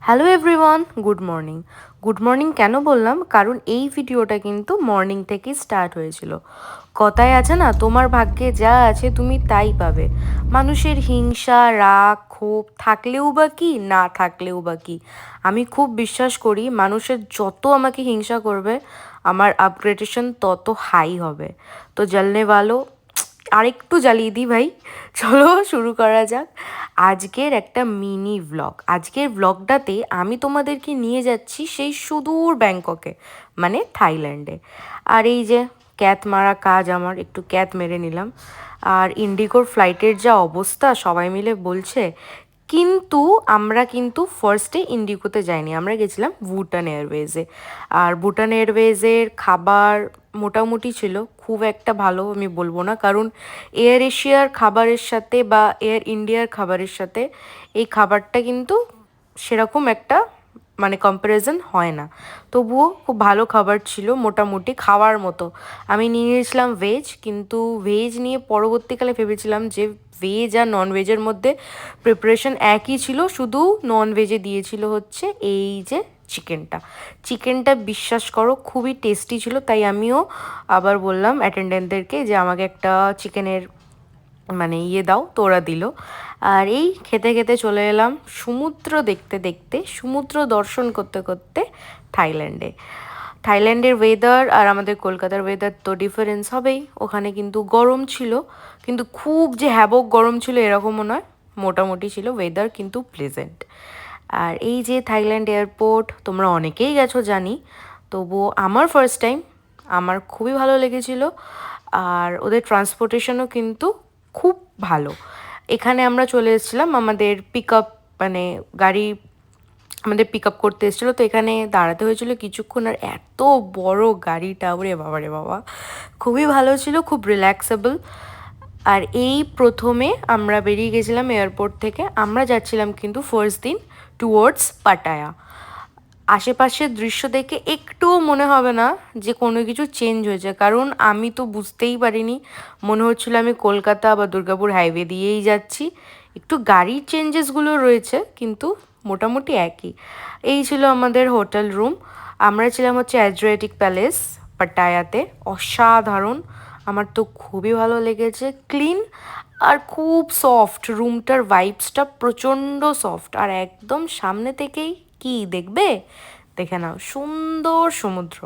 Hello everyone, good morning. Good morning কেন বললাম? কারণ এই ভিডিওটা কিন্তু মর্নিং থেকেই স্টার্ট হয়েছিল। কথায় আছে না, তোমার ভাগ্যে যা আছে তুমি তাই পাবে। মানুষের হিংসা, রাগ, ক্ষোভ থাকলেও বা কি, না থাকলেও বা কি, আমি খুব বিশ্বাস করি মানুষের যত আমাকে হিংসা করবে আমার আপগ্রেডেশন তত হাই হবে। তো জ্বলনে ভালো, আরেকটু জ্বালিয়ে দিই ভাই। চলো শুরু করা যাক আজকের একটা মিনি ভ্লগ। আজকের ভ্লগটাতে আমি তোমাদেরকে নিয়ে যাচ্ছি সেই সুদূর ব্যাংককে, মানে থাইল্যান্ডে। আর এই যে ক্যাত মারা কাজ, আমার একটু ক্যাত মেরে নিলাম। আর ইন্ডিগোর ফ্লাইটের যা অবস্থা সবাই মিলে বলছে, কিন্তু আমরা কিন্তু ফার্স্টে ইন্ডিগোতে যাইনি, আমরা গেছিলাম ভুটান এয়ারওয়েজে। আর ভুটান এয়ারওয়েজের খাবার মোটামুটি ছিল, খুব একটা ভালো আমি বলবো না, কারণ এয়ার এশিয়ার খাবারের সাথে বা এয়ার ইন্ডিয়ার খাবারের সাথে এই খাবারটা কিন্তু সেরকম একটা মানে কম্প্যারিজন হয় না। তবুও খুব ভালো খাবার ছিল, মোটামুটি খাওয়ার মতো। আমি নিয়ে নিয়েছিলাম ভেজ, কিন্তু ভেজ নিয়ে পরবর্তীকালে ভেবেছিলাম যে ভেজ আর নন ভেজের মধ্যে প্রিপারেশন একই ছিল, শুধু নন ভেজে দিয়েছিল হচ্ছে এই যে চিকেনটা বিশ্বাস করো খুবই টেস্টি ছিল। তাই আমিও আবার বললাম অ্যাটেন্ডেন্টদেরকে যে আমাকে একটা চিকেনের মানে দাও, তো ওরা দিল। আর এই খেতে খেতে চলে এলাম সমুদ্র দেখতে দেখতে, সমুদ্র দর্শন করতে করতে থাইল্যান্ডে। থাইল্যান্ডের ওয়েদার আর আমাদের কলকাতার ওয়েদার তো ডিফারেন্স হবেই। ওখানে কিন্তু গরম ছিল, কিন্তু খুব যে হ্যাবক গরম ছিল এরকমও নয়, মোটামুটি ছিল ওয়েদার, কিন্তু প্লেজেন্ট। আর এই যে থাইল্যান্ড এয়ারপোর্ট, তোমরা অনেকেই গেছো জানি, তবুও আমার ফার্স্ট টাইম, আমার খুবই ভালো লেগেছিল। আর ওদের ট্রান্সপোর্টেশনও কিন্তু খুব ভালো। এখানে আমরা চলে এসেছিলাম, আমাদের পিক আপ মানে গাড়ি আমাদের পিক আপ করতে এসেছিলো, তো এখানে দাঁড়াতে হয়েছিল কিছুক্ষণ। আর এত বড় গাড়িটা, ওরে বাবা রে বাবা, খুবই ভালো ছিল, খুব রিল্যাক্সেবল। আর এই প্রথমে আমরা বেরিয়ে গেছিলাম এয়ারপোর্ট থেকে, আমরা যাচ্ছিলাম কিন্তু ফার্স্ট দিন টুয়ার্ডস পাটায়া। আশেপাশের দৃশ্য দেখে একটুও মনে হবে না যে কোনো কিছু চেঞ্জ হয়েছে, কারণ আমি তো বুঝতেই পারিনি, মনে হচ্ছিল আমি কলকাতা বা দুর্গাপুর হাইওয়ে দিয়েই যাচ্ছি। একটু গাড়ির চেঞ্জেসগুলো রয়েছে, কিন্তু মোটামুটি একই। এই ছিল আমাদের হোটেল রুম। আমরা ছিলাম হচ্ছে অ্যাড্রিয়াটিক প্যালেস পাটায়াতে। অসাধারণ, আমার তো খুবই ভালো লেগেছে, ক্লিন আর খুব সফট। রুমটার ভাইবসটা প্রচণ্ড সফট, আর একদম সামনে থেকেই কি দেখবে, দেখে নাও সুন্দর সমুদ্র।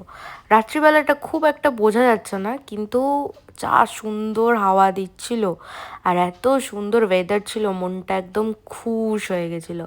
রাত্রিবেলাটা খুব একটা বোঝা যাচ্ছে না, কিন্তু যা সুন্দর হাওয়া দিচ্ছিল আর এত সুন্দর ওয়েদার ছিল, মনটা একদম খুশ হয়ে গেছিলো।